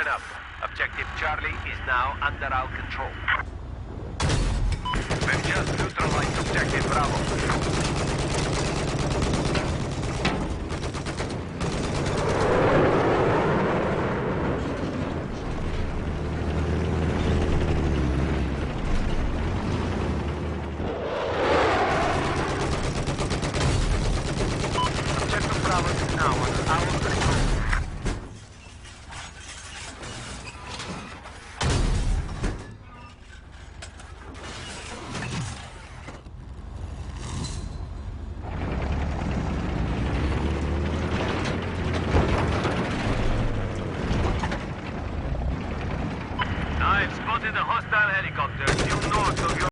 Listen up. Objective Charlie is now under our control. We've just neutralized Objective Bravo. Objective Bravo is now